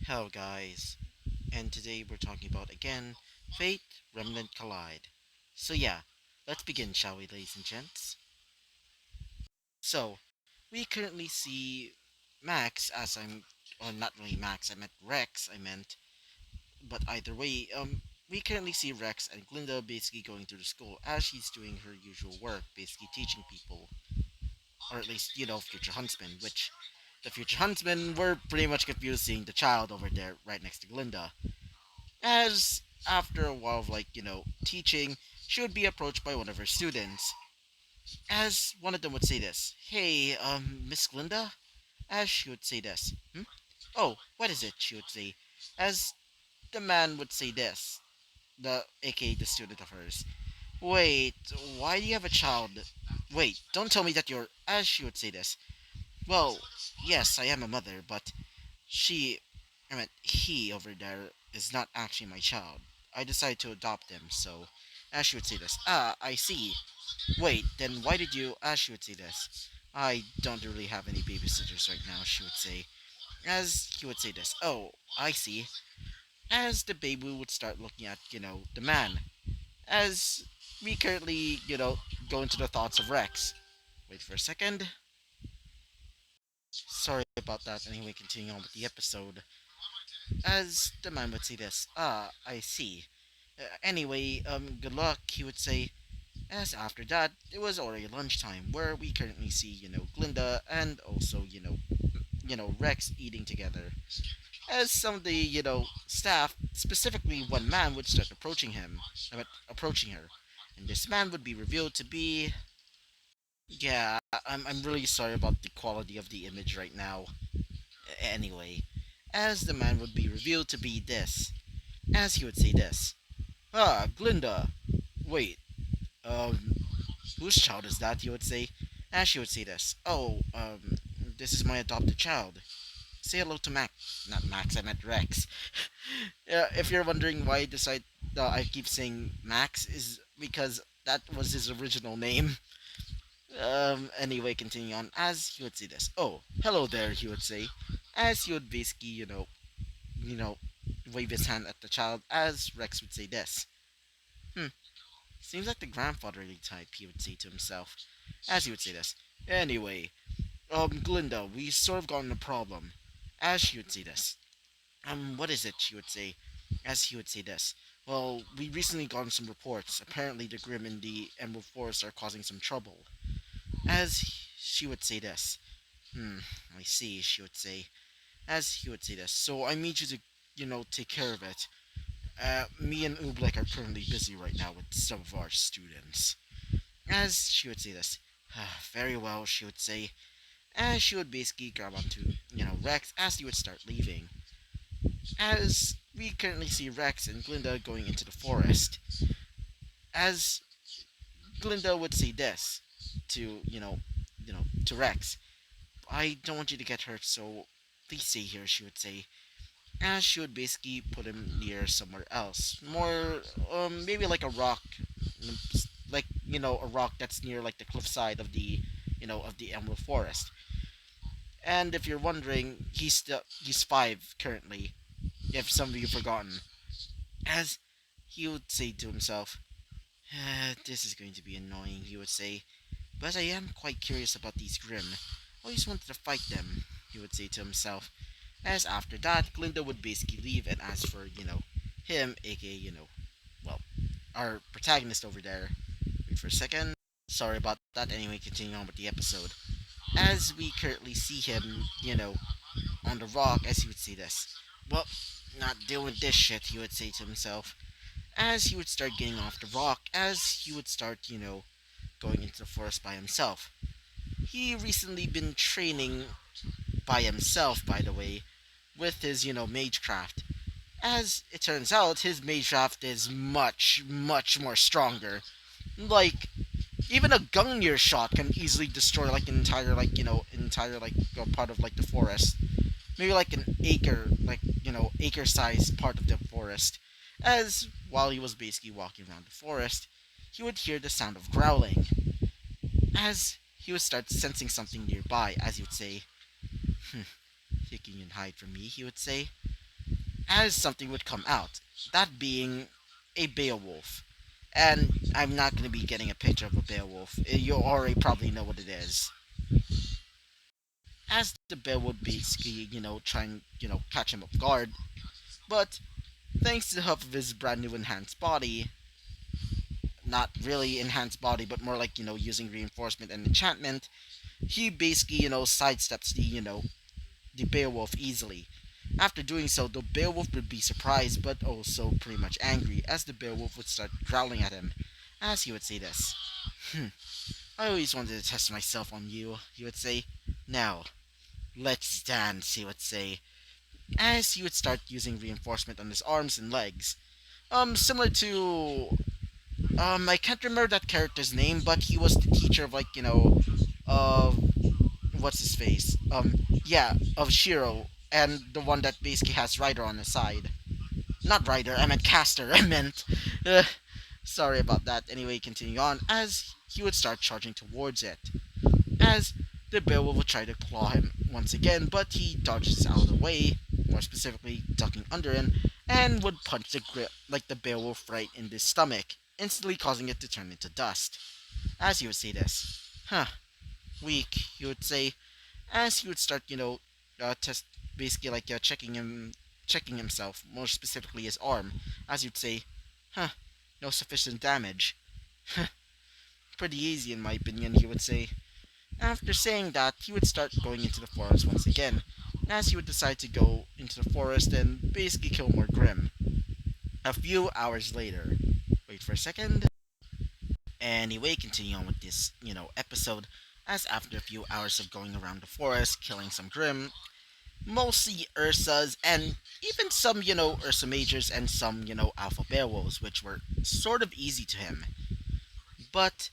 Hello guys, and today we're talking about again Fate Remnant Collide. So yeah, let's begin, shall we, ladies and gents? So, we currently see Max as or not really Max, I meant Rex, but either way, we currently see Rex and Glinda basically going to the school as she's doing her usual work, basically teaching people, or at least, future huntsmen, which the future huntsmen were pretty much confused seeing the child over there right next to Glinda. As after a while of teaching, she would be approached by one of her students. As one of them would say this, "Hey, Miss Glinda," as she would say this. Oh, what is it? She would say, as the man would say this, the aka the student of hers. Wait, why do you have a child? Wait, don't tell me that you're. As she would say this. Well, yes, I am a mother, but She, I mean, he over there is not actually my child. I decided to adopt him, so Ash would say this. Ah, I see. Wait, then why did you? Ash would say this. I don't really have any babysitters right now, she would say. As he would say this. Oh, I see. As the baby would start looking at, the man. As we currently, go into the thoughts of Rex. Wait for a second. Sorry about that. Anyway, continuing on with the episode. As the man would say this. Ah, I see. Anyway, good luck, he would say. As after that, it was already lunchtime, where we currently see, Glinda and also, Rex eating together. As some of the, staff, specifically one man, would start approaching him, approaching her. And this man would be revealed to be. Yeah, I'm really sorry about the quality of the image right now. Anyway, as the man would be revealed to be this. As he would say this. Ah, Glinda. Wait, um, whose child is that? He would say. As she would say this. Oh, this is my adopted child. Say hello to Max. Not Max, I meant Rex. If you're wondering why I keep saying Max, is because that was his original name. Anyway, continuing on. As he would say this. Oh, hello there, he would say. As he would basically, you know, wave his hand at the child. As Rex would say this. Hmm, seems like the grandfatherly type, he would say to himself, as he would say this. Anyway, Glinda, we sort of got in a problem. As she would say this. What is it? She would say, as he would say this. Well, we recently gotten some reports. Apparently, the Grim in the Emerald Forest are causing some trouble. As she would say this. Hmm, I see, she would say. As he would say this. So I need you to, take care of it. Me and Oobleck are currently busy right now with some of our students. As she would say this. Very well, she would say. As she would basically grab onto, Rex as he would start leaving. As we currently see Rex and Glinda going into the forest. As Glinda would say this to, to Rex. I don't want you to get hurt, so please stay here, she would say. As she would basically put him near somewhere else. More, maybe like a rock. Like, a rock that's near, like, the cliffside of the Emerald Forest. And if you're wondering, he's 5 currently, if some of you forgotten. As he would say to himself, this is going to be annoying, he would say. But I am quite curious about these Grimm. I always wanted to fight them, he would say to himself. As after that, Glinda would basically leave and ask for, him, aka, well, our protagonist over there. Wait for a second. Sorry about that. Anyway, continuing on with the episode. As we currently see him, on the rock, as he would say this. Well, not doing this shit, he would say to himself. As he would start getting off the rock, as he would start, going into the forest by himself. He recently been training by himself, by the way, with his, magecraft. As it turns out, his magecraft is much, much more stronger. Like, even a Gungnir shot can easily destroy, like, an entire, part of, like, the forest. Maybe, like, an acre, like, acre-sized part of the forest. As, while he was basically walking around the forest, he would hear the sound of growling. As he would start sensing something nearby, as he would say, "Hmm, think you can hide from me," he would say. as something would come out, that being a Beowulf. And I'm not going to be getting a picture of a Beowulf. You already probably know what it is. As the bear would basically, try and, catch him off guard. But thanks to the help of his brand new enhanced body, not really enhanced body, but more like, using reinforcement and enchantment, he basically, sidesteps the Beowulf easily. After doing so, the Beowulf would be surprised, but also pretty much angry, as the Beowulf would start growling at him, as he would say this. Hmm, I always wanted to test myself on you, he would say. Now, let's dance, he would say, as he would start using reinforcement on his arms and legs. Similar to, I can't remember that character's name, but he was the teacher of, like, what's his face? Yeah, of Shiro, and the one that basically has Ryder on his side. Not Ryder, I meant Caster, I meant. Uh, Sorry about that. Anyway, continuing on, as he would start charging towards it. As the beowulf would try to claw him once again, but he dodges out of the way, more specifically ducking under him, and would punch the grip like the beowulf right in the stomach, instantly causing it to turn into dust. As he would say this, huh, weak, he would say, as he would start, test basically like checking himself, more specifically his arm, as he'd say, huh, no sufficient damage. Pretty easy in my opinion, he would say. After saying that, he would start going into the forest once again, as he would decide to go into the forest and basically kill more Grimm. A few hours later, wait for a second. Anyway, continue on with this, episode, as after a few hours of going around the forest, killing some Grimm, mostly Ursas, and even some, Ursa Majors and some, Alpha Beowulfs, which were sort of easy to him. But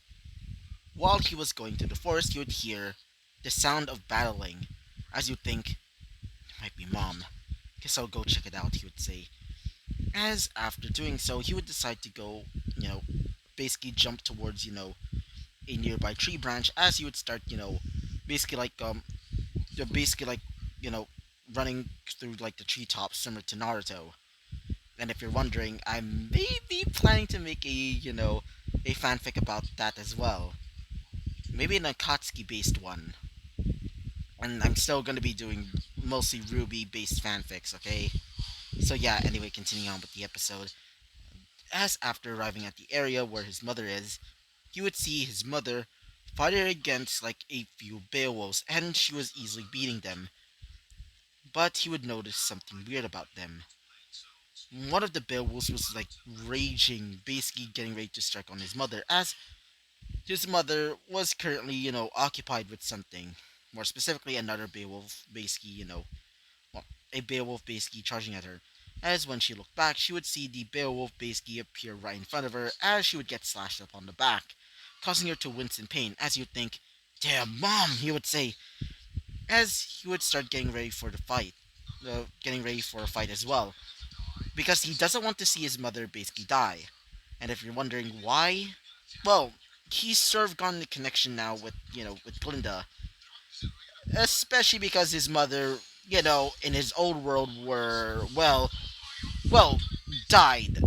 while he was going through the forest, he would hear the sound of battling, as you'd think, it might be Mom. Guess I'll go check it out, he would say. As after doing so, he would decide to go, basically jump towards, a nearby tree branch, as he would start, basically like, basically like, you know, running through like the treetops similar to Naruto. And if you're wondering, I'm maybe planning to make a fanfic about that as well. Maybe an Akatsuki based one. And I'm still gonna be doing mostly RWBY based fanfics, okay? So yeah, anyway, continuing on with the episode. As after arriving at the area where his mother is, he would see his mother fighting against like a few Beowulfs, and she was easily beating them. But he would notice something weird about them. One of the Beowulfs was like raging, basically getting ready to strike on his mother, as his mother was currently, occupied with something. More specifically, another Beowulf, basically, well, a Beowulf basically charging at her. As when she looked back, she would see the Beowulf basically appear right in front of her, as she would get slashed up on the back, causing her to wince in pain, as you'd think, "Damn, Mom," he would say, as he would start getting ready for the fight. Getting ready for a fight as well, because he doesn't want to see his mother basically die. And if you're wondering why, well, he's sort of gotten a connection now with, with Glinda, especially because his mother, in his old world were, well, died.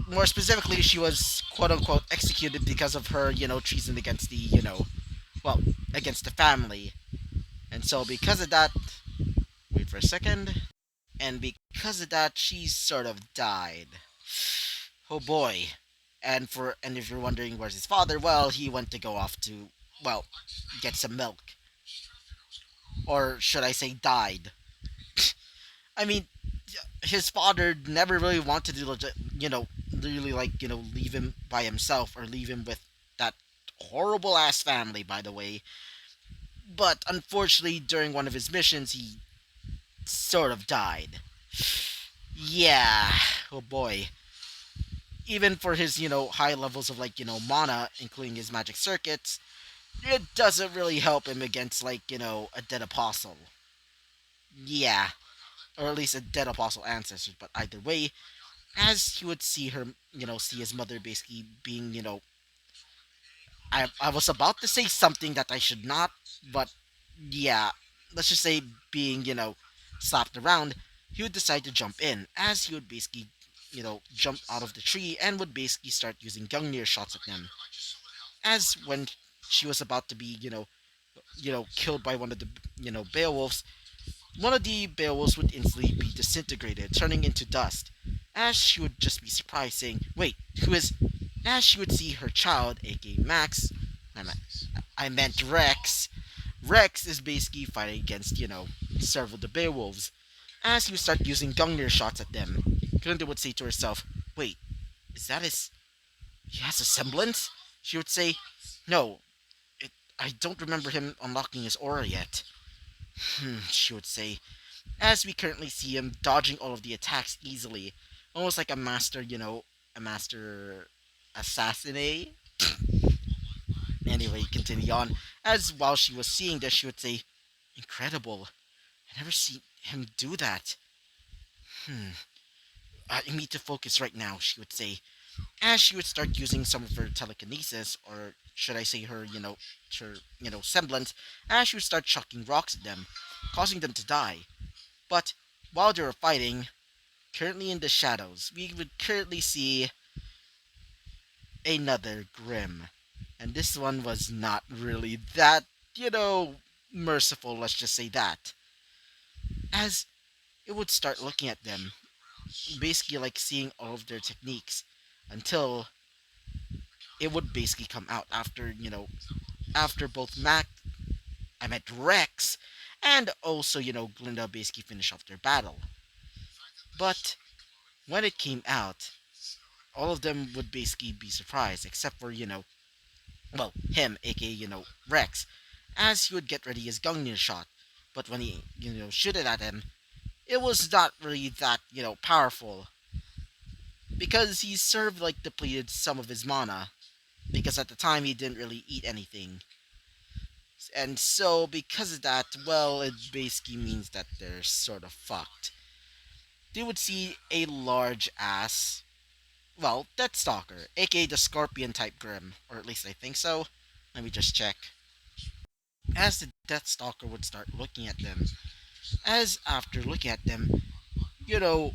More specifically, she was quote unquote executed because of her, treason against the, well, against the family. And so because of that, wait for a second, and because of that, she sort of died. Oh boy. And if you're wondering where's his father, well, he went to go off to, well, get some milk. Or should I say died? I mean, his father never really wanted to, really like, leave him by himself or leave him with that horrible ass family, by the way. But unfortunately, during one of his missions, he sort of died. Yeah, oh boy. Even for his, high levels of, like, mana, including his magic circuits, it doesn't really help him against, like, a dead apostle. Yeah, or at least a dead apostle ancestor, but either way, as he would see her, see his mother basically being, I was about to say something that I should not, but yeah, let's just say being, slapped around. he would decide to jump in, as he would basically, jump out of the tree and would basically start using Gungnir shots at them. As when she was about to be, killed by one of the, Beowulfs, one of the Beowulfs would instantly be disintegrated, turning into dust. As she would just be surprised, saying, "Wait, who is?" As she would see her child, aka Max, I meant, I meant Rex. Rex is basically fighting against, several of the Beowulfs. As you start using Gungnir shots at them, Glinda would say to herself, "Wait, is that his? He has a semblance?" She would say, "No, I don't remember him unlocking his aura yet." She would say, as we currently see him dodging all of the attacks easily, almost like a master, a master assassinate. Anyway, continue on. As while she was seeing this, she would say, "Incredible. I never seen him do that. Hmm. I need to focus right now," she would say. As she would start using some of her telekinesis, or should I say her, her, semblance, as she would start chucking rocks at them, causing them to die. But while they were fighting, currently in the shadows, we would currently see another Grim. And this one was not really that, merciful, let's just say that. As it would start looking at them, basically like seeing all of their techniques, until it would basically come out after, after both I meant Rex, and also, Glinda basically finished off their battle. But when it came out, all of them would basically be surprised, except for, well, him, aka, Rex, as he would get ready his Gungnir shot. But when he, shoot it at him, it was not really that, powerful. Because he served like depleted some of his mana. Because at the time he didn't really eat anything. And so, because of that, well, it basically means that they're sort of fucked. They would see a large ass, well, Deathstalker, aka the Scorpion type Grim, or at least I think so. Let me just check. As the Deathstalker would start looking at them, as after looking at them, you know,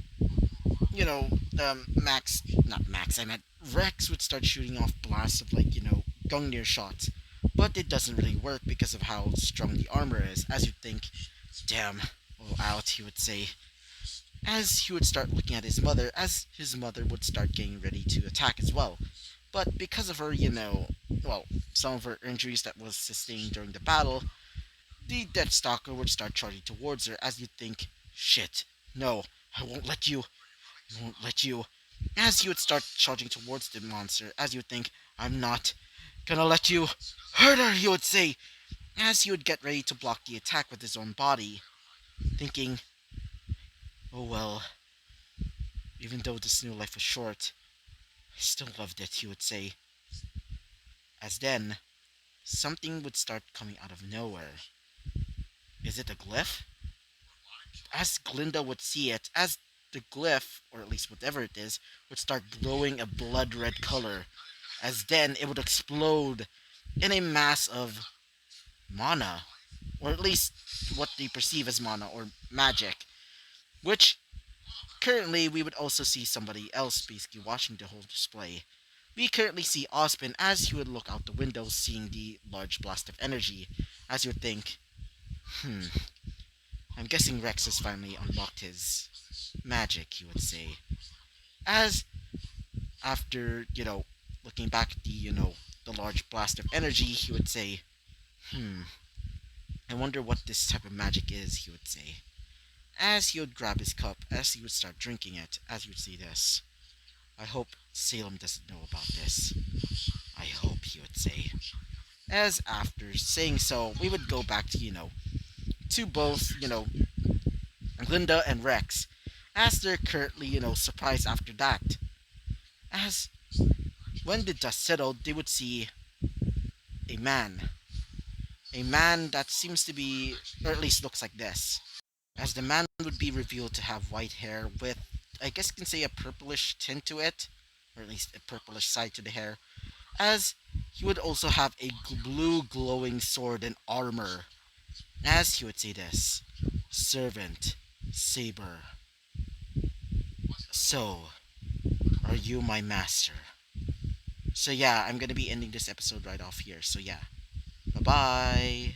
Max, not Max, I meant Rex would start shooting off blasts of like, Gungnir shots. But it doesn't really work because of how strong the armor is, as you'd think, "Damn, all out," he would say. As he would start looking at his mother, as his mother would start getting ready to attack as well. But because of her, well, some of her injuries that was sustained during the battle, the Deathstalker would start charging towards her, as you'd think, "Shit, no, I won't let you, I won't let you." As he would start charging towards the monster, as you would think, "I'm not gonna let you hurt her," he would say, as he would get ready to block the attack with his own body, thinking, "Oh well, even though this new life was short, I still loved it," he would say. As then, something would start coming out of nowhere. Is it a glyph? As Glinda would see it, as the glyph, or at least whatever it is, would start glowing a blood red color, as then it would explode in a mass of mana, or at least what they perceive as mana or magic, which currently we would also see somebody else basically watching the whole display. We currently see Ozpin as he would look out the window seeing the large blast of energy, as you would think, I'm guessing Rex has finally unlocked his magic, he would say. As after, looking back at the, the large blast of energy, he would say, I wonder what this type of magic is, he would say. As he would grab his cup, as he would start drinking it, as he would say this, "I hope Salem doesn't know about this. I hope," he would say. As after saying so, we would go back to, to both, Glinda and Rex, as they're currently, surprised after that. As when the dust settled, they would see a man. A man that seems to be, or at least looks like this. As the man would be revealed to have white hair with, I guess you can say, a purplish tint to it, or at least a purplish side to the hair, as he would also have a blue glowing sword and armor, as he would say this, "Servant, Saber." So, are you my master? So yeah, I'm gonna be ending this episode right off here. So yeah, bye bye.